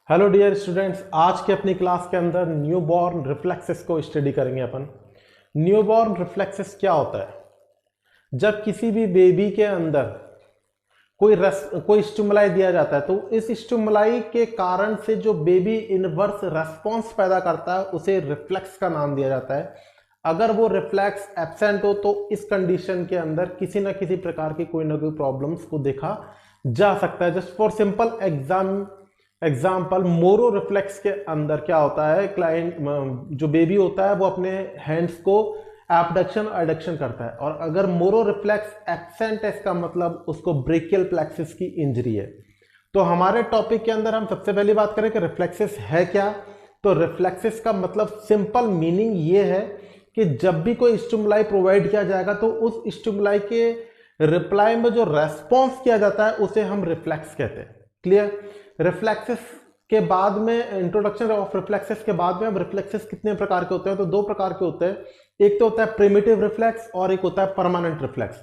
Hello dear students, आज के अपनी क्लास के अंदर न्यूबॉर्न रिफ्लेक्सेस को स्टडी करेंगे अपन। न्यूबॉर्न रिफ्लेक्सेस क्या होता है? जब किसी भी बेबी के अंदर कोई स्टिमुलाई दिया जाता है तो इस स्टिमुलाई के कारण से जो बेबी इनवर्स रेस्पॉन्स पैदा करता है उसे रिफ्लेक्स का नाम दिया जाता है। अगर वो रिफ्लेक्स एब्सेंट हो तो इस कंडीशन के अंदर किसी ना किसी प्रकार की कोई ना कोई प्रॉब्लम्स को देखा जा सकता है। Just for simple example, Moro reflex के अंदर क्या होता है, क्लाइंट जो बेबी होता है वो अपने हैंड्स को एबडक्शन एडक्शन करता है, और अगर मोरो रिफ्लेक्स एब्सेंट है इसका मतलब उसको ब्रेकियल प्लेक्सिस की इंजरी है। तो हमारे टॉपिक के अंदर हम सबसे पहली बात करें कि रिफ्लेक्सेस है क्या। तो रिफ्लेक्सेस का मतलब सिंपल मीनिंग ये है कि जब भी कोई स्टिमुलाई प्रोवाइड किया जाएगा तो उस स्टिमुलाई के रिप्लाई में जो रेस्पॉन्स किया जाता है उसे हम रिफ्लेक्स कहते हैं। क्लियर? रिफ्लेक्सेस के बाद में, इंट्रोडक्शन ऑफ रिफ्लेक्सेस के बाद में, अब रिफ्लेक्सेस कितने प्रकार के होते हैं? तो दो प्रकार के होते हैं। एक तो होता है प्रिमिटिव रिफ्लेक्स और एक होता है परमानेंट रिफ्लेक्स।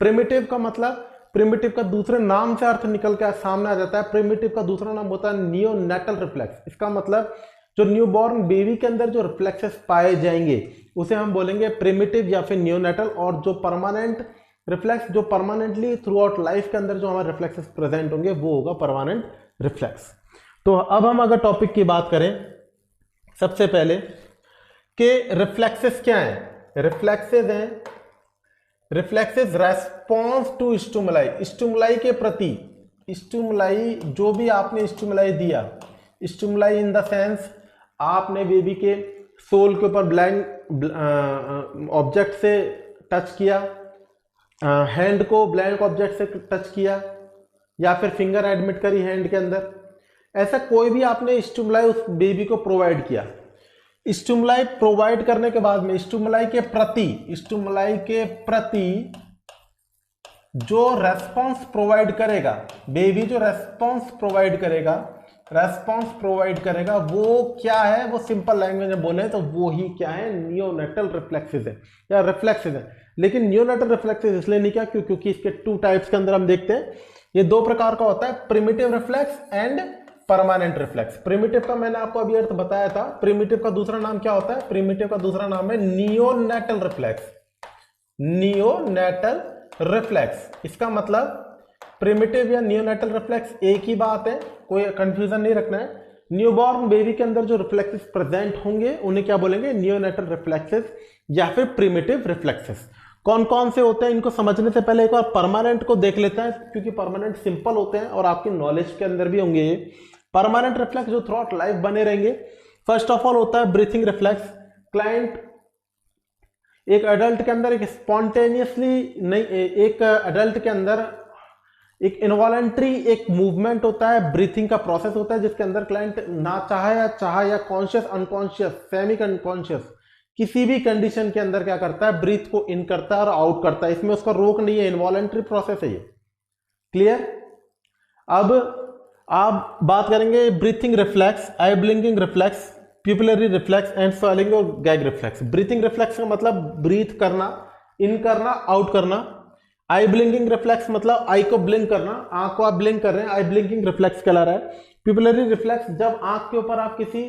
प्रिमिटिव का मतलब, प्रिमिटिव का दूसरे नाम से अर्थ निकल के सामने आ जाता है। प्रिमिटिव का दूसरा नाम होता है नियोनेटल रिफ्लेक्स। इसका मतलब जो न्यूबॉर्न बेबी के अंदर जो रिफ्लेक्सेस पाए जाएंगे उसे हम बोलेंगे प्रिमिटिव या फिर नियोनेटल। और जो परमानेंट रिफ्लेक्स, जो परमानेंटली थ्रू आउट लाइफ के अंदर जो हमारे रिफ्लेक्सेस प्रेजेंट होंगे वो होगा परमानेंट रिफ्लेक्स। तो अब हम अगर टॉपिक की बात करें सबसे पहले कि रिफ्लेक्सेस क्या है। रिफ्लेक्सेस हैं, reflexes response to stimuli, stimuli के प्रति। स्टिमुलाई, जो भी आपने स्टिमुलाई दिया, स्टिमुलाई इन द सेंस आपने बेबी के सोल के ऊपर ब्लैंक ऑब्जेक्ट से टच किया, हैंड को ब्लैंक ऑब्जेक्ट से टच किया, या फिर फिंगर एडमिट करी हैंड के अंदर, ऐसा कोई भी आपने स्टिमुलाई उस बेबी को प्रोवाइड किया। स्टिमुलाई प्रोवाइड करने के बाद में स्टिमुलाई के प्रति जो रेस्पॉन्स प्रोवाइड करेगा बेबी, जो रेस्पॉन्स प्रोवाइड करेगा वो क्या है? वो सिंपल लैंग्वेज में बोले तो वो ही क्या है? नियोनेटल रिफ्लेक्सेस है या रिफ्लेक्सेस है। लेकिन नियोनेटल रिफ्लेक्सेस इसलिए नहीं क्या, क्योंकि इसके टू टाइप्स के अंदर हम देखते हैं, ये दो प्रकार का होता है, primitive reflex and permanent reflex. Primitive का मैंने आपको अभी अर्थ बताया था। प्रिमिटिव का दूसरा नाम क्या होता है? प्रिमिटिव का दूसरा नाम है नियोनेटल रिफ्लेक्स। नियोनेटल रिफ्लेक्स, इसका मतलब प्रिमिटिव या नियोनेटल रिफ्लेक्स एक ही बात है, कोई कंफ्यूजन नहीं रखना है। न्यूबॉर्न बेबी के अंदर जो रिफ्लेक्सेस प्रेजेंट होंगे उन्हें क्या बोलेंगे? नियोनेटल रिफ्लेक्सेस या फिर प्रिमिटिव रिफ्लेक्सेस। कौन कौन से होते हैं इनको समझने से पहले एक बार परमानेंट को देख लेते हैं, क्योंकि परमानेंट सिंपल होते हैं और आपकी नॉलेज के अंदर भी होंगे ये। परमानेंट रिफ्लेक्स जो थ्रू आउट लाइफ बने रहेंगे, फर्स्ट ऑफ ऑल होता है ब्रीथिंग रिफ्लेक्स। क्लाइंट एक एडल्ट के अंदर एक स्पॉन्टेनियसली नहीं, एक एडल्ट के अंदर एक इनवॉलेंट्री एक मूवमेंट होता है, ब्रीथिंग का प्रोसेस होता है, जिसके अंदर क्लाइंट ना चाहे या कॉन्शियस, अनकॉन्शियस, सेमी अनकॉन्शियस, किसी भी कंडीशन के अंदर क्या करता है? ब्रीथ को इन करता है और आउट करता है। इसमें उसका रोक नहीं है, इनवॉलेंट्री प्रोसेस है ये। क्लियर? अब आप बात करेंगे breathing reflex, I blinking reflex, pupillary reflex and swelling और गैग रिफ्लेक्स। ब्रीथिंग रिफ्लेक्स का मतलब ब्रीथ करना, इन करना, आउट करना। आई ब्लिंकिंग रिफ्लेक्स मतलब आई को ब्लिंक करना, आंख को आप ब्लिंक कर रहे हैं, आई ब्लिंकिंग रिफ्लेक्स कहला रहा है। प्यूपिलरी रिफ्लेक्स जब आंख के ऊपर आप किसी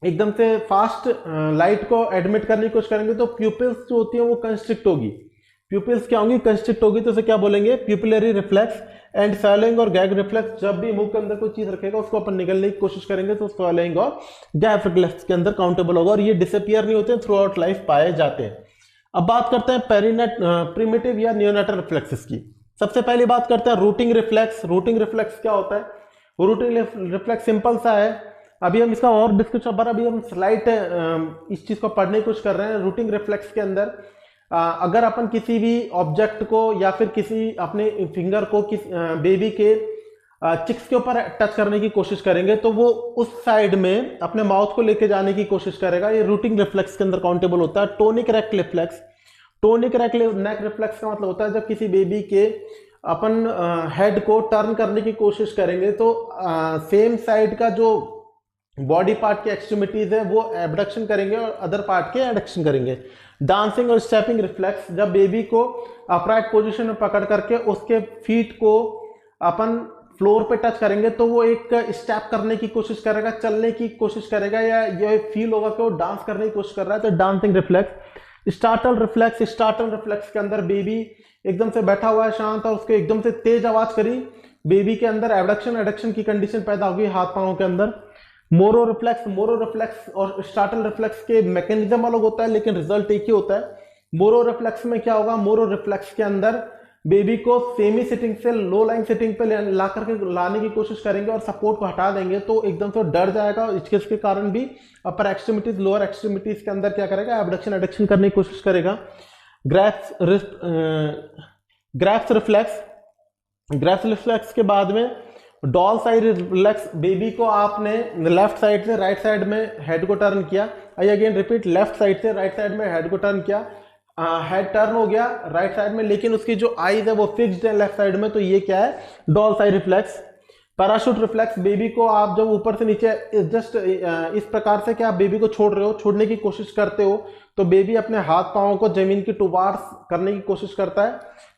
एकदम से फास्ट लाइट को एडमिट करने की कोशिश करेंगे तो प्यूपिल्स जो होती है वो कंस्ट्रिक्ट होगी। प्यूपिल्स क्या होंगी? कंस्ट्रिक्ट होगी। तो उसे क्या बोलेंगे? प्यूपिलरी रिफ्लेक्स एंड स्वेलिंग और गैग रिफ्लेक्स। जब भी मुंह के अंदर कोई चीज रखेगा उसको अपन निकलने की कोशिश करेंगे तो स्वेलिंग और गैग रिफ्लेक्स के अंदर काउंटेबल होगा, और ये डिसअपियर नहीं होते, थ्रू आउट लाइफ पाए जाते हैं। अब बात करते हैं प्रिमिटिव या नियोनेटल रिफ्लेक्सेस की। सबसे पहले बात करते हैं रूटिंग रिफ्लेक्स। रूटिंग रिफ्लेक्स क्या होता है? रूटिंग रिफ्लेक्स सिंपल सा है, अभी हम इसका और डिस्कशन पर, अभी हम स्लाइड इस चीज को पढ़ने की कोशिश कर रहे हैं। रूटिंग रिफ्लेक्स के अंदर अगर अपन किसी भी ऑब्जेक्ट को या फिर किसी अपने फिंगर को बेबी के चिक्स के ऊपर टच करने की कोशिश करेंगे तो वो उस साइड में अपने माउथ को लेके जाने की कोशिश करेगा। ये रूटिंग रिफ्लेक्स के अंदर काउंटेबल होता है। टोनिक नेक रिफ्लेक्स, टोनिक नेक रिफ्लेक्स का मतलब होता है जब किसी बेबी के अपन हेड को टर्न करने की कोशिश करेंगे तो सेम साइड का जो बॉडी पार्ट की एक्सट्रीमिटीज है वो एबडक्शन करेंगे और अदर पार्ट के एडक्शन करेंगे। डांसिंग और स्टेपिंग रिफ्लेक्स, जब बेबी को अपराइट पोजीशन में पकड़ करके उसके फीट को अपन फ्लोर पे टच करेंगे तो वो एक स्टेप करने की कोशिश करेगा, चलने की कोशिश करेगा, या ये फील होगा कि वो डांस करने की कोशिश कर रहा है, तो dancing reflex. Startle reflex, startle reflex के अंदर बेबी एकदम से बैठा हुआ है शांत और उसके एकदम से तेज आवाज करी, बेबी के अंदर एबडक्शन एडक्शन की कंडीशन पैदा होगी हाथ पांव के अंदर। मोरो रिफ्लेक्स, मोरो रिफ्लेक्स और स्टार्टल रिफ्लेक्स के मैकेनिज्म अलग होता है लेकिन रिजल्ट एक ही होता है। मोरो रिफ्लेक्स में क्या होगा, मोरो रिफ्लेक्स के अंदर बेबी को सेमी सिटिंग से लो लाइन सिटिंग पे ला करके लाने की कोशिश करेंगे और सपोर्ट को हटा देंगे तो एकदम से डर जाएगा, इसके कारण भी अपर एक्सट्रीमिटीज लोअर एक्सट्रीमिटीज के अंदर क्या करेगा, एबडक्शन एडक्शन करने की कोशिश करेगा। ग्रैप्स रिफ्लेक्स, ग्रैप्स रिफ्लेक्स के बाद में डॉल साइड रिफ्लेक्स, बेबी को आपने लेफ्ट साइड से राइट साइड में हेड को टर्न किया, I again repeat, left side से राइट साइड में हेड को टर्न किया, हेड टर्न हो गया राइट साइड में लेकिन उसकी जो आईज है वो फिक्स्ड है लेफ्ट साइड में, तो ये क्या है, doll side reflex. Parachute reflex, baby को आप जब ऊपर से नीचे जस्ट इस प्रकार से क्या आप बेबी को छोड़ रहे हो, छोड़ने की कोशिश करते हो तो बेबी अपने हाथ पांवों को जमीन की टुवार्ड्स करने की कोशिश करता है।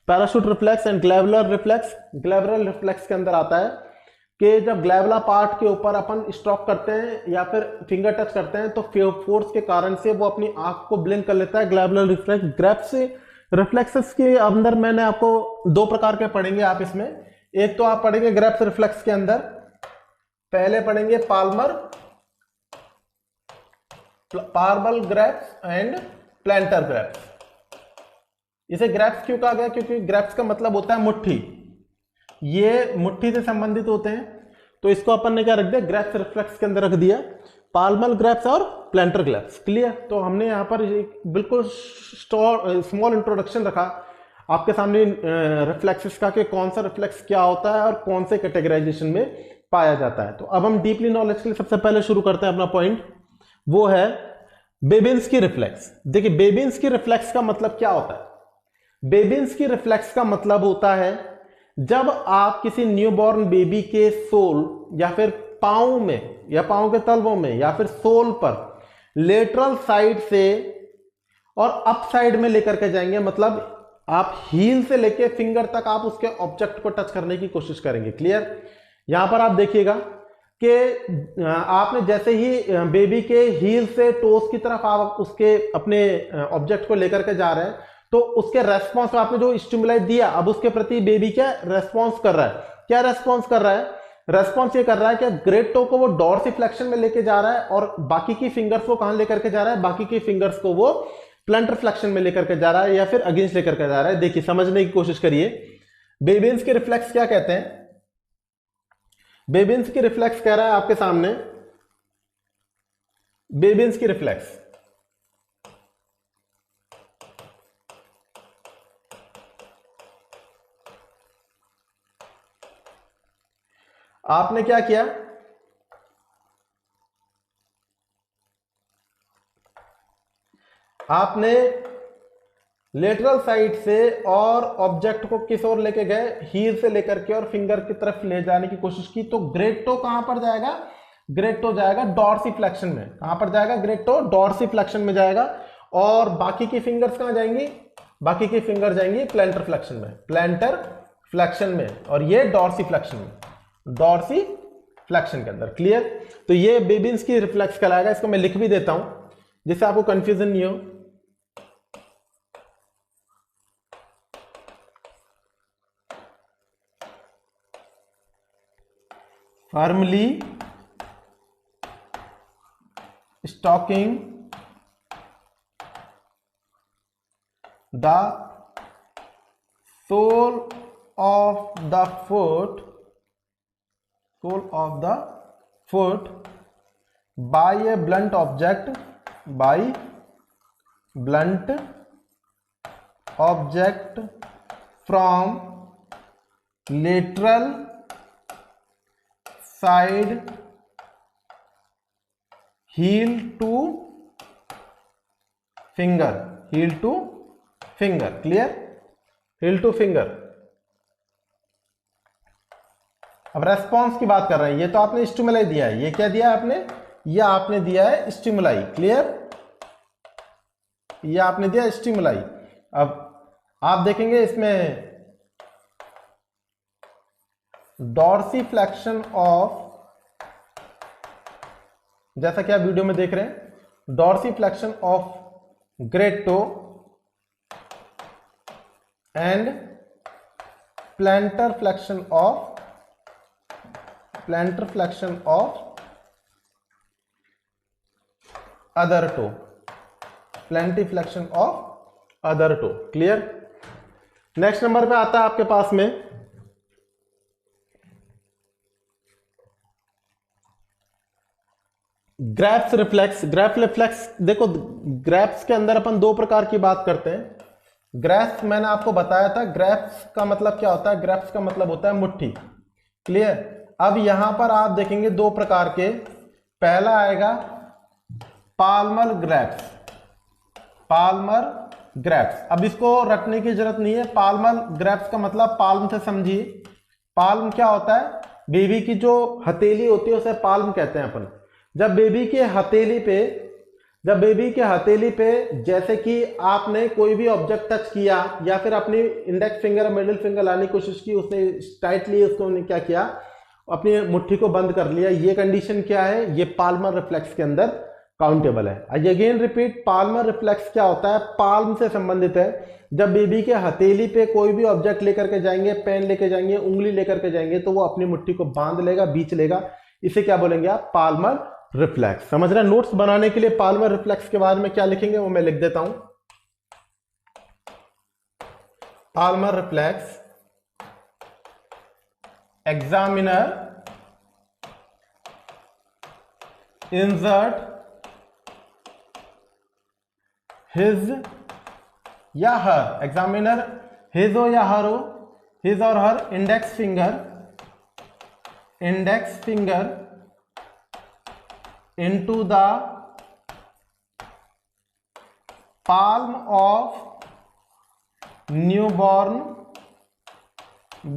Parachute reflex and glabellar reflex, glabellar reflex के अंदर आता है कि जब ग्लैबुला पार्ट के ऊपर अपन स्ट्रोक करते हैं या फिर फिंगर टच करते हैं तो फोर्स के कारण से वो अपनी आंख को ब्लिंक कर लेता है, ग्लैबुलर रिफ्लेक्स। ग्रैप्स रिफ्लेक्सेस के अंदर मैंने आपको दो प्रकार के पढ़ेंगे आप इसमें, एक तो आप पढ़ेंगे ग्रैप्स रिफ्लेक्स के अंदर, पहले पढ़ेंगे palmar grasps and plantar grasps. इसे ग्रैप्स क्यों कहा गया, क्योंकि ग्रैप्स का मतलब होता है मुट्ठी, ये मुट्ठी से संबंधित होते हैं, तो इसको अपन ने क्या रख दिया, ग्रैप्स रिफ्लेक्स के अंदर रख दिया, पाल्मर ग्रैप्स और प्लांटर ग्रैप्स। क्लियर, तो हमने यहाँ पर बिल्कुल स्मॉल इंट्रोडक्शन रखा आपके सामने रिफ्लेक्सेस का कि कौन सा रिफ्लेक्स क्या होता है और कौन से कैटेगराइजेशन में पाया जाता है। तो अब हम डीपली नॉलेज के लिए सबसे पहले शुरू करते हैं अपना पॉइंट, वो है बेबिंस्की रिफ्लेक्स। देखिए बेबिंस्की रिफ्लेक्स का मतलब क्या होता है, बेबिंस्की रिफ्लेक्स का मतलब होता है जब आप किसी न्यूबॉर्न बेबी के सोल या फिर पांव में या पांव के तलवों में या फिर सोल पर लेटरल साइड से और अप साइड में लेकर के जाएंगे, मतलब आप हील से लेके फिंगर तक आप उसके ऑब्जेक्ट को टच करने की कोशिश करेंगे। क्लियर, यहां पर आप देखिएगा कि आपने जैसे ही बेबी के हील से टोस की तरफ आप उसके अपने ऑब्जेक्ट को लेकर के जा रहे हैं तो उसके रेस्पॉन्स, आपने जो स्टिमुलाई दिया अब उसके प्रति बेबी क्या रेस्पॉन्स कर रहा है, क्या रेस्पॉन्स कर रहा है, रेस्पॉन्स ये कर रहा है कि ग्रेट टो को वो डॉर्सिफ्लेक्शन में लेके जा रहा है और बाकी की फिंगर्स को कहां लेकर के जा रहा है, बाकी की फिंगर्स को वो प्लंटर फ्लेक्शन में लेकर के जा रहा है या फिर अगेंस्ट लेकर के जा रहा है। देखिए समझने की कोशिश करिए, बेबिंस के रिफ्लेक्स क्या कहते हैं, बेबिंस की रिफ्लेक्स कह रहा है आपके सामने, बेबिंस की रिफ्लेक्स आपने क्या किया, आपने लेटरल साइड से और ऑब्जेक्ट को किस ओर लेके गए, हील से लेकर के और फिंगर की तरफ ले जाने की कोशिश की, तो ग्रेट टो कहां पर जाएगा, ग्रेट टो जाएगा डॉर्सिफ्लेक्शन में, कहां पर जाएगा, ग्रेट टो डॉर्सिफ्लेक्शन में जाएगा और बाकी की फिंगर्स कहां जाएंगी, बाकी की फिंगर जाएंगी प्लैंटर फ्लेक्शन में, प्लैंटर फ्लेक्शन में, और ये डॉर्सिफ्लेक्शन में, डॉर्सिफ्लेक्शन के अंदर। क्लियर, तो ये बेबिंस की रिफ्लेक्स कहलाएगा, इसको मैं लिख भी देता हूं जिससे आपको कंफ्यूजन नहीं हो। firmly stocking the sole of the foot by a blunt object, by blunt object from lateral side heel to finger, heel to finger। Clear, heel to finger। अब रेस्पॉन्स की बात कर रहे हैं, ये तो आपने स्टिमुलाई दिया है, ये क्या दिया है आपने, ये आपने दिया है स्टिमुलाई। क्लियर, ये आपने दिया स्टिमुलाई। अब आप देखेंगे इसमें डॉर्सीफ्लेक्शन ऑफ, जैसा कि आप वीडियो में देख रहे हैं, dorsiflexion of great toe and plantar flexion of other toe, plantar flexion of other toe. Clear? Next number पे आता है आपके पास में ग्रैप्स रिफ्लेक्स। ग्रैप रिफ्लेक्स, देखो ग्रैप्स के अंदर अपन दो प्रकार की बात करते हैं। ग्रैप्स मैंने आपको बताया था, ग्रैप्स का मतलब क्या होता है, ग्रैप्स का मतलब होता है मुट्ठी। क्लियर? अब यहां पर आप देखेंगे दो प्रकार के, पहला आएगा पाल्मर ग्रैप्स, पाल्मर ग्रैप्स। अब इसको रटने की जरूरत नहीं है। पाल्मर ग्रैप्स का मतलब पाल्म से समझिए। पाल्म क्या होता है, बेबी की जो हथेली होती है उसे पाल्म कहते हैं अपन। जब बेबी के हथेली पे जैसे कि आपने कोई भी ऑब्जेक्ट टच किया या फिर अपनी इंडेक्स फिंगर और मिडिल फिंगर लाने की कोशिश की, उसने टाइटली उसको क्या किया, अपनी मुट्ठी को बंद कर लिया, ये कंडीशन क्या है, ये पाल्मर रिफ्लेक्स के अंदर काउंटेबल है। अगेन रिपीट, पाल्मर रिफ्लेक्स क्या होता है, पाल्म से संबंधित है। जब बेबी के हथेली पे कोई भी ऑब्जेक्ट लेकर के जाएंगे, पेन लेके जाएंगे, उंगली लेकर के जाएंगे, तो वो अपनी मुट्ठी को बांध लेगा, बीच लेगा। इसे क्या बोलेंगे आप, पाल्मर रिफ्लेक्स। समझ रहे हैं? नोट्स बनाने के लिए पाल्मर रिफ्लेक्स के बारे में क्या लिखेंगे वो मैं लिख देता हूं। Palmer reflex, examiner insert his या हर, एग्जामिनर हिज हो या हर हो, हिज और her index finger into the palm of newborn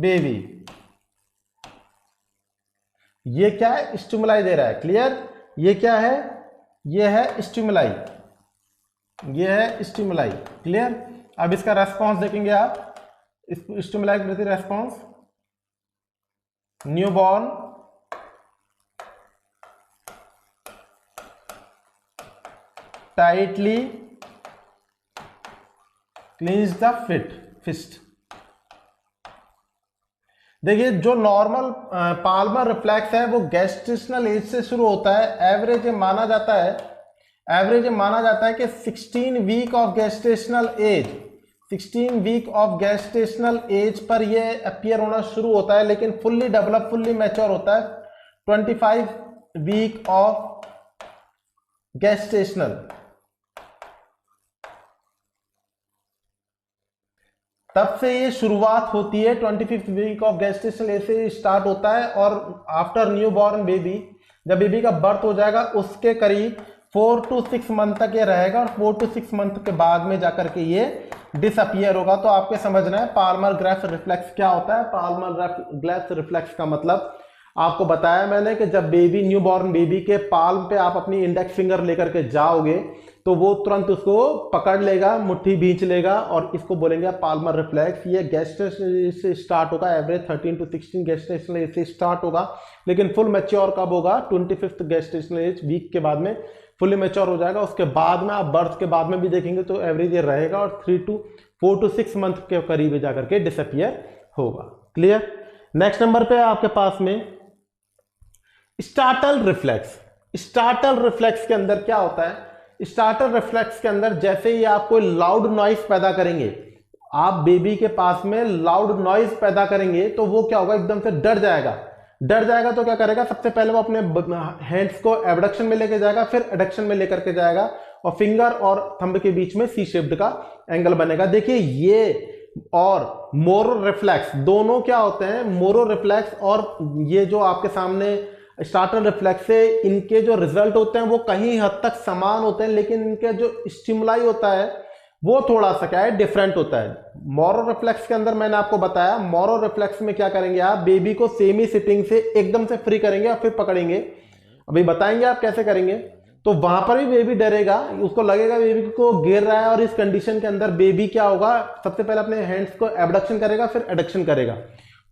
baby। ये क्या है, स्टिमुलाई दे रहा है। क्लियर? ये क्या है, ये है स्टिमुलाई, ये है स्टिमुलाई। क्लियर? अब इसका रेस्पॉन्स देखेंगे आप, इस स्टिमुलाई के प्रति response, newborn tightly clench the fist. देखिए जो नॉर्मल पाल्मर रिफ्लेक्स है वो गेस्टेशनल एज से शुरू होता है। एवरेज माना जाता है कि 16 week of gestational as per ये अपीयर होना शुरू होता है, लेकिन फुल्ली डेवलप, फुल्ली मैच्योर होता है 25 वीक ऑफ गेस्टेशनल। तब से ये शुरुआत होती है, 25th week of gestational age से स्टार्ट होता है। और आफ्टर न्यू बॉर्न बेबी, जब बेबी का बर्थ हो जाएगा उसके करीब 4 to 6 मंथ तक ये रहेगा, और 4 to 6 मंथ के बाद में जाकर के ये डिसअपियर होगा। तो आपको समझना है पाल्मर ग्रैप्स रिफ्लेक्स क्या होता है। पाल्मर ग्रैप्स रिफ्लेक्स का मतलब आपको बताया मैंने कि जब बेबी, न्यू बॉर्न बेबी के पाल्म पे आप अपनी इंडेक्स फिंगर लेकर के जाओगे तो वो तुरंत उसको पकड़ लेगा, मुट्ठी भींच लेगा, और इसको बोलेंगे पाल्मर रिफ्लेक्स। ये गेस्टेशनल से स्टार्ट होगा, एवरेज 13 to 16 गेस्टेशनल एज से स्टार्ट होगा, लेकिन फुल मैच्योर कब होगा, 25th गेस्टेशनल एज वीक के बाद में फुली मैच्योर हो जाएगा। उसके बाद में आप बर्थ के बाद में भी देखेंगे तो एवरेज ये रहेगा, और 4 to 6 मंथ के करीब जाकर के डिसअपियर होगा। क्लियर? नेक्स्ट नंबर पे आपके पास में स्टार्टल रिफ्लेक्स। स्टार्टल रिफ्लेक्स के अंदर क्या होता है, स्टार्टल रिफ्लेक्स के अंदर जैसे ही आप कोई लाउड नॉइज पैदा करेंगे, आप बेबी के पास में लाउड नॉइज पैदा करेंगे तो वो क्या होगा, एकदम से डर जाएगा। तो क्या करेगा, सबसे पहले वो अपने हैंड्स को एबडक्शन में लेके जाएगा, फिर एडक्शन में लेकर के जाएगा, और फिंगर और थंब के बीच में सी शेप्ड का एंगल बनेगा। देखिए ये और मोरो रिफ्लेक्स दोनों क्या होते हैं, मोरो रिफ्लेक्स और ये जो आपके सामने स्टार्टर रिफ्लेक्स से, इनके जो रिजल्ट होते हैं वो कहीं हद तक समान होते हैं, लेकिन इनके जो स्टिमुलाई होता है वो थोड़ा सा क्या है, डिफरेंट होता है। मोरो रिफ्लेक्स के अंदर मैंने आपको बताया, मोरो रिफ्लेक्स में क्या करेंगे आप, बेबी को सेमी सिटिंग से एकदम से फ्री करेंगे और फिर पकड़ेंगे। अभी बताएंगे आप कैसे करेंगे। तो वहां पर भी बेबी डरेगा, उसको लगेगा बेबी को गिर रहा है, और इस कंडीशन के अंदर बेबी क्या होगा, सबसे पहले अपने हैंड्स को एबडक्शन करेगा, फिर एडक्शन करेगा।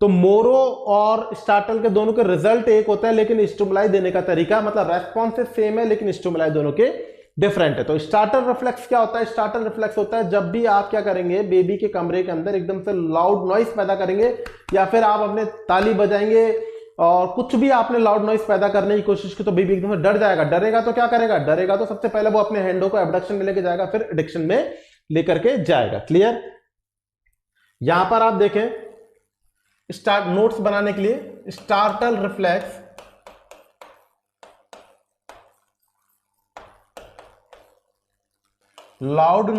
तो मोरो और स्टार्टल के दोनों के रिजल्ट एक होता है, लेकिन स्टिमुलाई देने का तरीका मतलब रेस्पॉन्सेज सेम है, लेकिन स्टिमुलाई दोनों के डिफरेंट है। तो स्टार्टल रिफ्लेक्स क्या होता है? स्टार्टल रिफ्लेक्स होता है जब भी आप क्या करेंगे, बेबी के कमरे के अंदर एकदम से लाउड नॉइस पैदा करेंगे, या फिर आप अपने ताली बजाएंगे और कुछ भी आपने लाउड नॉइस पैदा करने की कोशिश की, तो बेबी एकदम से डर जाएगा। डरेगा तो क्या करेगा? डरेगा तो सबसे पहले वो अपने हैंडों को एबडक्शन में लेके जाएगा, फिर एडिक्शन में लेकर के जाएगा। क्लियर? यहां पर आप देखें, स्टार्ट नोट्स बनाने के लिए, startle reflex loud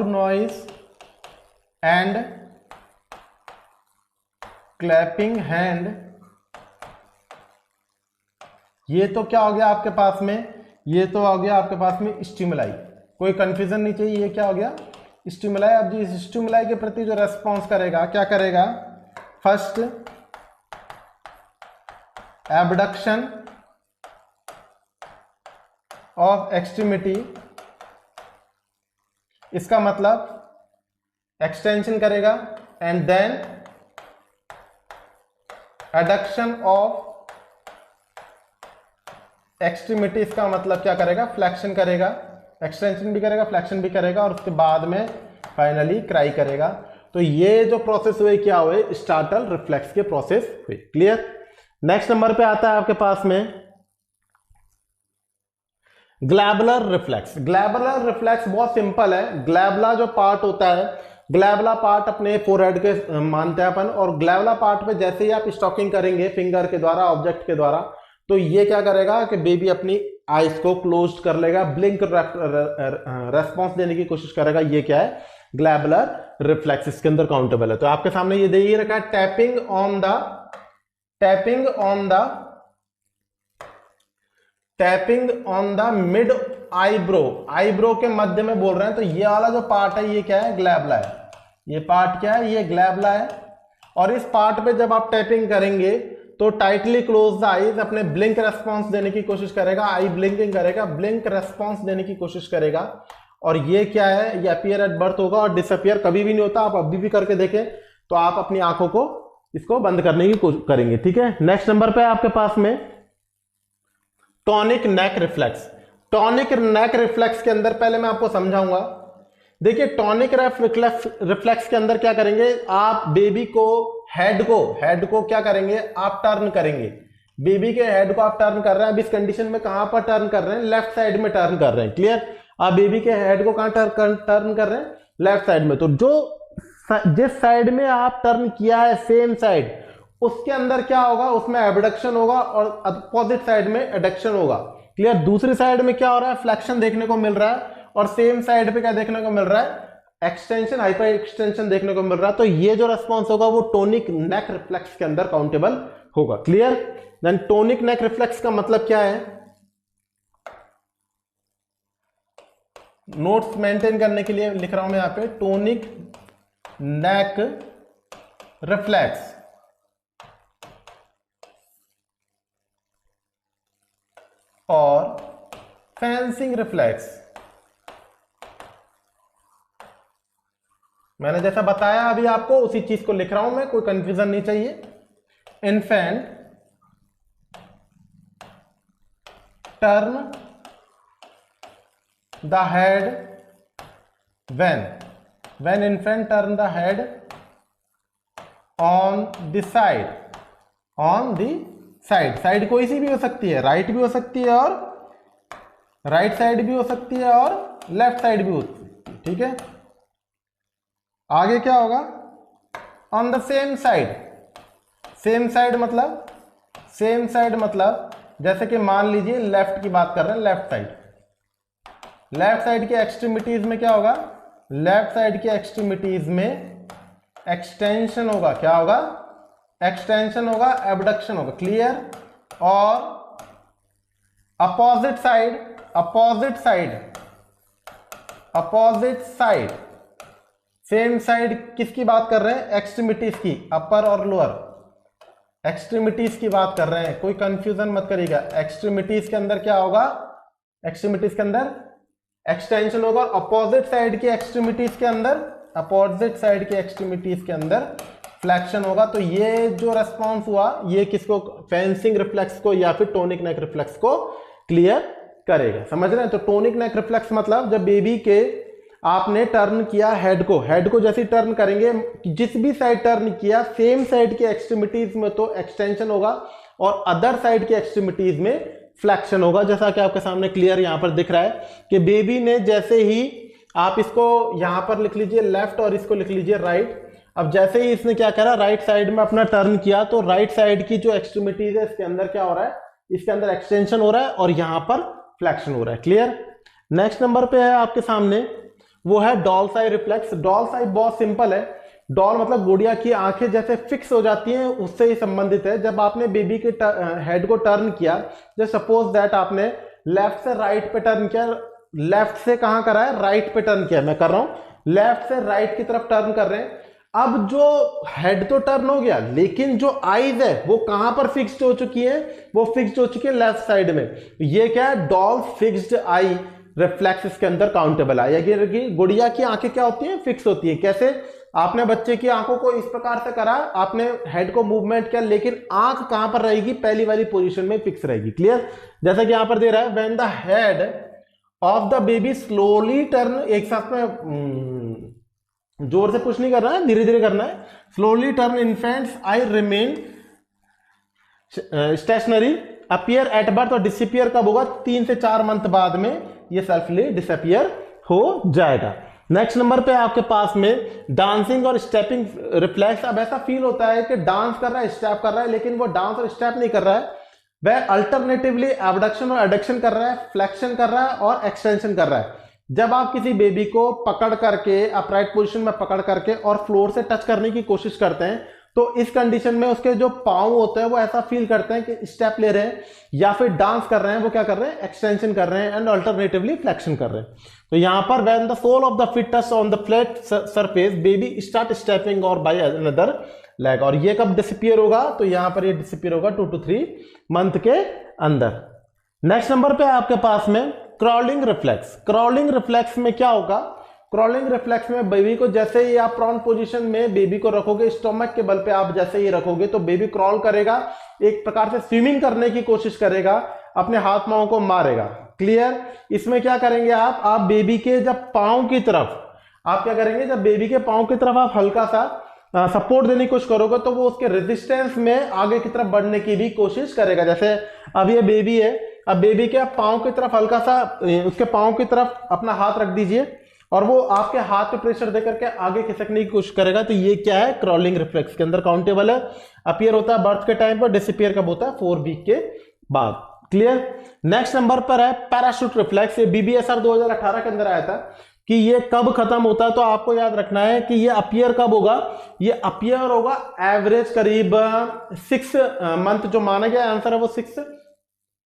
noise and clapping hand. ये तो क्या हो गया आपके पास में? ये तो हो गया आपके पास में स्टिमुलाई, कोई कंफ्यूजन नहीं चाहिए। ये क्या हो गया? स्टिमुलाई। अब जी स्टिमुलाई के प्रति जो रेस्पॉन्स करेगा, क्या करेगा? फर्स्ट एबडक्शन ऑफ एक्सट्रीमिटी, इसका मतलब एक्सटेंशन करेगा, and then adduction of extremity, इसका मतलब क्या करेगा? फ्लेक्शन करेगा। एक्सटेंशन भी करेगा, फ्लेक्शन भी करेगा, और उसके बाद में फाइनली क्राई करेगा। तो ये जो प्रोसेस हुए क्या हुए? स्टार्टल रिफ्लेक्स के प्रोसेस हुए। क्लियर? नेक्स्ट नंबर पे आता है आपके पास में ग्लैबुलर रिफ्लेक्स। ग्लैबुलर रिफ्लेक्स बहुत सिंपल है। ग्लैबुला जो पार्ट होता है, ग्लैबुला पार्ट अपने फोरहेड के मानते हैं अपन, और ग्लैबुला पार्ट पे जैसे ही आप स्टॉकिंग करेंगे फिंगर के द्वारा, ऑब्जेक्ट के द्वारा, तो ये क्या करेगा कि बेबी अपनी आईज को क्लोज कर लेगा, ब्लिंक रेस्पॉन्स देने की कोशिश करेगा। ये क्या है? ग्लैबुलर रिफ्लेक्स, इसके अंदर काउंटेबल है। तो आपके सामने ये दे रखा है, tapping on the mid eyebrow. Eyebrow के मध्य में बोल रहे हैं, तो ये वाला जो पार्ट है ये क्या है? ग्लैबुला है। ये पार्ट क्या है? ये ग्लैबुला है। और इस पार्ट पे जब आप टैपिंग करेंगे तो टाइटली क्लोज द आईज, अपने ब्लिंक रेस्पॉन्स देने की कोशिश करेगा, आई ब्लिंकिंग करेगा, ब्लिंक रेस्पॉन्स देने की कोशिश करेगा। और ये क्या है? ये अपीयर एट बर्थ होगा और डिसअपियर कभी भी नहीं होता। आप अभी भी करके देखें तो आप अपनी आंखों को इसको बंद करने की कोशिश करेंगे। ठीक है? नेक्स्ट नंबर पे आपके पास में टॉनिक नेक रिफ्लेक्स। टॉनिक नेक रिफ्लेक्स के अंदर पहले मैं आपको समझाऊंगा। देखिए, टॉनिक रिफ्लेक्स के अंदर क्या करेंगे? आप बेबी को हेड को क्या करेंगे? आप टर्न करेंगे। बेबी के हेड को आप टर्न कर रहे हैं। अब इस कंडीशन में कहां पर टर्न कर रहे हैं? लेफ्ट साइड में टर्न कर रहे हैं। क्लियर? आप बेबी के हेड को कहां टर्न कर रहे हैं? लेफ्ट साइड में। तो जिस साइड में आप टर्न किया है, सेम साइड, उसके अंदर क्या होगा? उसमें एबडक्शन होगा, और अपोजिट साइड में एडक्शन होगा। क्लियर? दूसरी साइड में क्या हो रहा है? फ्लेक्शन देखने को मिल रहा है, और सेम साइड पे क्या देखने को मिल रहा है? एक्सटेंशन, हाइपर एक्सटेंशन देखने को मिल रहा है। तो ये जो रेस्पॉन्स होगा वो टोनिक नेक रिफ्लेक्स के अंदर काउंटेबल होगा। क्लियर? देन टोनिक नेक रिफ्लेक्स का मतलब क्या है? नोट्स मेंटेन करने के लिए लिख रहा हूं मैं यहां पे, टोनिक नेक रिफ्लेक्स और फेंसिंग रिफ्लेक्स। मैंने जैसा बताया अभी आपको उसी चीज को लिख रहा हूं मैं, कोई कंफ्यूजन नहीं चाहिए। Infant turn the head when infant turn the head on the side कोई सी भी हो सकती है, राइट भी हो सकती है, और राइट साइड भी हो सकती है, और लेफ्ट साइड भी हो सकती है। ठीक है? आगे क्या होगा? ऑन द सेम साइड मतलब जैसे कि मान लीजिए लेफ्ट की बात कर रहे हैं, लेफ्ट साइड की एक्सट्रीमिटीज में क्या होगा? लेफ्ट साइड की एक्सट्रीमिटीज में एक्सटेंशन होगा। क्या होगा? एक्सटेंशन होगा, एबडक्शन होगा। क्लियर? और अपोजिट साइड सेम साइड किसकी बात कर रहे हैं? एक्सट्रीमिटीज की, अपर और लोअर एक्सट्रीमिटीज की बात कर रहे हैं। कोई कंफ्यूजन मत करिएगा। एक्सट्रीमिटीज के अंदर क्या होगा? एक्सट्रीमिटीज के अंदर एक्सटेंशन होगा, और अपोजिट साइड की एक्सट्रीमिटीज के अंदर अपोजिट साइड की एक्सट्रीमिटीज के अंदर फ्लैक्शन होगा। तो ये जो रेस्पॉन्स हुआ ये किसको, फेंसिंग रिफ्लेक्स को या फिर टोनिक नेक रिफ्लेक्स को क्लियर करेगा। समझ रहे हैं? तो टोनिक नेक रिफ्लेक्स मतलब जब बेबी के आपने टर्न किया हेड को जैसे टर्न करेंगे, जिस भी साइड टर्न किया सेम साइड के एक्सट्रीमिटीज में तो एक्सटेंशन होगा और अदर साइड के एक्सट्रीमिटीज में फ्लैक्शन होगा। जैसा कि आपके सामने क्लियर यहां पर दिख रहा है कि बेबी ने जैसे ही, आप इसको यहां पर लिख लीजिए लेफ्ट और इसको लिख लीजिए राइट। अब जैसे ही इसने क्या करा, राइट साइड में अपना टर्न किया तो राइट साइड की जो एक्सट्रीमिटीज है इसके अंदर क्या हो रहा है, इसके अंदर एक्सटेंशन हो रहा है और यहां पर फ्लैक्शन हो रहा है। क्लियर? नेक्स्ट नंबर पे है आपके सामने, वो है डॉल्स आई रिफ्लेक्स। डॉल्स आई बहुत सिंपल है। डॉल मतलब गुड़िया की आंखें जैसे फिक्स हो जाती हैं, उससे ही संबंधित है। जब आपने बेबी के हेड को टर्न किया, जैसे सपोज दैट आपने लेफ्ट से राइट पे टर्न किया, लेफ्ट से कहां करा है, राइट पे टर्न किया, मैं कर रहा हूं लेफ्ट से राइट की तरफ टर्न कर रहे हैं। अब जो हेड तो टर्न हो गया लेकिन जो आईज है वो कहां पर फिक्स्ड हो चुकी है, वो फिक्स्ड हो चुकी है लेफ्ट साइड में। ये क्या है, डॉल्स फिक्स्ड आई रिफ्लेक्स इसके अंदर काउंटेबल है। यानी गुड़िया की आंखें क्या होती हैं, फिक्स होती है। कैसे? आपने बच्चे की आंखों को इस प्रकार से करा, आपने हेड को मूवमेंट किया लेकिन आंख कहां पर रहेगी, पहली वाली पोजीशन में फिक्स रहेगी। क्लियर? जैसा कि यहां पर दे रहा है, when the head of the baby slowly turn, एक साथ में जोर से पुश नहीं करना है, धीरे धीरे करना है। Slowly turn infants I remain stationery appear at birth, और डिसअपियर कब होगा, 3 से 4 मंथ बाद में ये सेल्फली डिसअपियर हो जाएगा। नेक्स्ट नंबर पे आपके पास में डांसिंग और स्टेपिंग रिफ्लेक्स। अब ऐसा फील होता है कि डांस कर रहा है, स्टेप कर रहा है, लेकिन वो डांस और स्टेप नहीं कर रहा है, वह अल्टरनेटिवली एबडक्शन और एडक्शन कर रहा है, फ्लेक्शन कर रहा है और एक्सटेंशन कर रहा है। जब आप किसी बेबी को पकड़ करके अपराइट पोजीशन में पकड़ करके और फ्लोर से टच करने की कोशिश करते हैं तो इस कंडीशन में उसके जो पांव होते हैं वो ऐसा फील करते हैं कि स्टेप ले रहे हैं या फिर डांस कर रहे हैं, वो क्या कर रहे हैं, एक्सटेंशन कर रहे हैं एंड अल्टरनेटिवली फ्लेक्शन कर रहे हैं। तो यहां पर when the sole of the feet touch on the flat surface baby start stepping और बाय अनदर लेग। और ये कब डिसअपियर होगा, तो यहां पर ये डिसअपियर होगा 2 to 3 मंथ के अंदर। नेक्स्ट नंबर पे आपके पास में क्रॉलिंग रिफ्लेक्स। क्रॉलिंग रिफ्लेक्स में क्या होगा, क्रॉलिंग रिफ्लेक्स में बेबी को जैसे ही आप प्रॉन पोजीशन में बेबी को रखोगे, स्टोमक के बल पे आप जैसे ही रखोगे तो बेबी क्रॉल करेगा, एक प्रकार से स्विमिंग करने की कोशिश करेगा, अपने हाथ पांव को मारेगा। क्लियर? इसमें क्या करेंगे आप बेबी के जब पांव की तरफ, आप क्या करेंगे, जब बेबी के पांव की तरफ आप हल्का सा सपोर्ट देने की कोशिश करोगे तो वो उसके रेजिस्टेंस में आगे की तरफ बढ़ने की भी कोशिश करेगा। जैसे अब ये बेबी है, अब बेबी के आप पांव की तरफ हल्का सा उसके पांव की तरफ अपना हाथ रख दीजिए और वो आपके हाथ पे प्रेशर देकर के आगे खिसकने की कोशिश करेगा। तो ये क्या है, क्रॉलिंग रिफ्लेक्स के अंदर काउंटेबल है। अपीयर होता है बर्थ के टाइम पर, डिसअपियर कब होता है, 4 वीक के बाद। क्लियर? नेक्स्ट नंबर पर है पैराशूट रिफ्लेक्स। ये BBSR 2018 के अंदर आया था कि ये कब खत्म होता है, तो आपको याद रखना है कि ये अपीयर कब होगा, ये अपीयर होगा एवरेज करीब 6 मंथ जो माना गया, आंसर है वो 6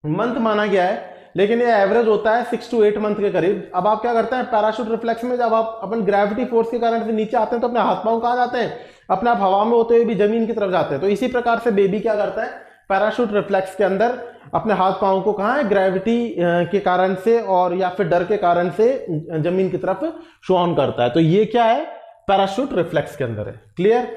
मंथ माना गया है, लेकिन ये एवरेज होता है 6 to 8 मंथ के करीब। अब आप क्या करते हैं, पैराशूट रिफ्लेक्स में जब आप अपन ग्रेविटी फोर्स के कारण से नीचे आते हैं तो अपने हाथ पांव कहां जाते हैं, अपने आप हवा में होते हुए भी जमीन की तरफ जाते हैं। तो इसी प्रकार से बेबी क्या करता है, पैराशूट रिफ्लेक्स के अंदर अपने हाथ पांव को कहां है, ग्रेविटी के कारण से और या फिर डर के कारण से जमीन की तरफ शो ऑन करता है। तो ये क्या है, पैराशूट रिफ्लेक्स के अंदर है। क्लियर?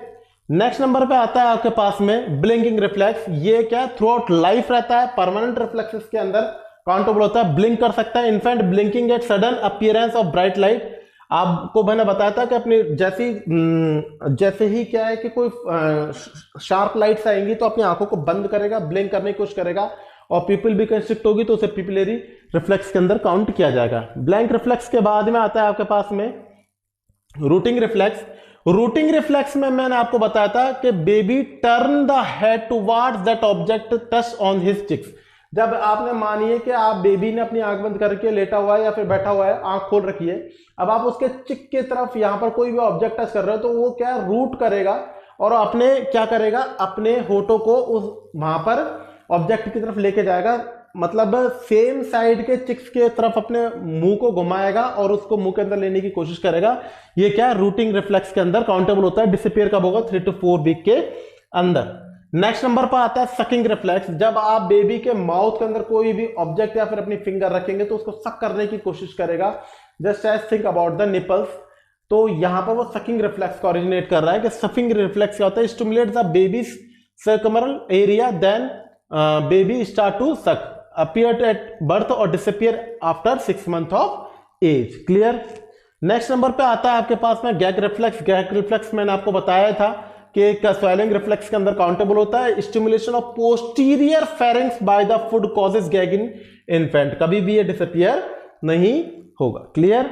नेक्स्ट नंबर पे आता है आपके पास में ब्लिंकिंग रिफ्लेक्स। ये क्या थ्रू आउट लाइफ रहता है, परमानेंट रिफ्लेक्सेस के अंदर काउंटेबल होता है, ब्लिंक कर सकता है। In fact blinking at sudden appearance of bright light. आपको मैंने बताया था कि अपनी जैसे ही क्या है कि कोई शार्प लाइट्स आएंगी तो अपनी आंखों को बंद करेगा, ब्लिंक करने की कोशिश करेगा और पीपल भी कंस्ट्रिक्ट होगी तो उसे पिपिलरी रिफ्लेक्स के अंदर काउंट किया जाएगा। ब्लैंक रिफ्लेक्स के बाद में आता है आपके पास में रूटिंग रिफ्लेक्स। रूटिंग रिफ्लेक्स में मैंने आपको बताया था कि baby turn the head towards that object touch on his cheeks. जब आपने मानिए कि आप बेबी ने अपनी आंख बंद करके लेटा हुआ है या फिर बैठा हुआ है, आंख खोल रखी है, अब आप उसके चिक के तरफ यहां पर कोई भी ऑब्जेक्ट टच कर रहे हो तो वो क्या रूट करेगा और अपने क्या करेगा, अपने होठों को उस वहां पर ऑब्जेक्ट की तरफ लेके जाएगा, मतलब सेम साइड के चिक्स के तरफ अपने मुंह को घुमाएगा और उसको मुंह के अंदर लेने की कोशिश करेगा। ये क्या रूटिंग रिफ्लेक्स के अंदर काउंटेबल होता है। डिसअपियर कब होगा, 3 to 4 वीक के अंदर। नेक्स्ट नंबर पर आता है सकिंग रिफ्लेक्स। जब आप बेबी के माउथ के अंदर कोई भी ऑब्जेक्ट या फिर अपनी फिंगर रखेंगे तो उसको सक करने की कोशिश करेगा। Just as think about the nipples. तो यहां पर वो सकिंग रिफ्लेक्स का ओरिजिनेट कर रहा है कि सकिंग रिफ्लेक्स क्या होता है, stimulate the baby circumoral area then baby start to suck, appear at birth और disappear after 6 month of age. Clear. Next number पे आता है आपके पास में गैग रिफ्लेक्स। गैग रिफ्लेक्स मैंने आपको बताया था कि स्वेलिंग रिफ्लेक्स के अंदर काउंटेबल होता है। Stimulation of posterior pharynx by the food causes gag in infant, कभी भी ये डिसअपियर नहीं होगा। क्लियर।